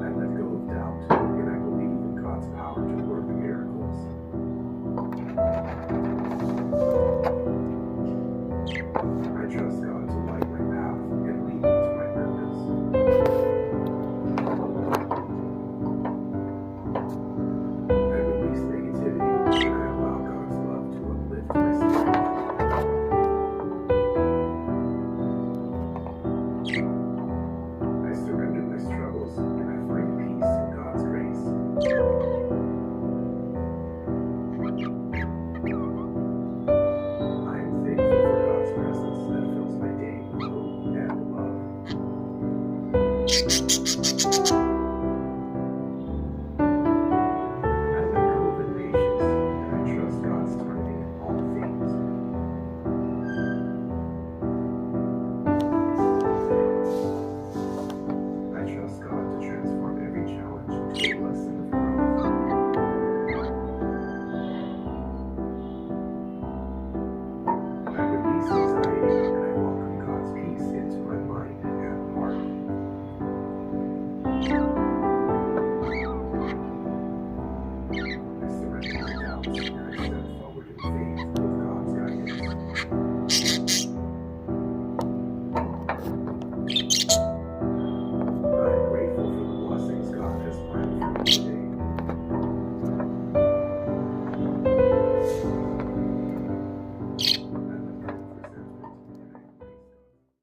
I let go of doubt, and I believe in God's power to work miracles. I trust God to light my path and lead me to my purpose. I release negativity, and I allow God's love to uplift my spirit. I surrender my struggles, and I find peace in God's grace. I am thankful for God's presence that fills my day with hope and love.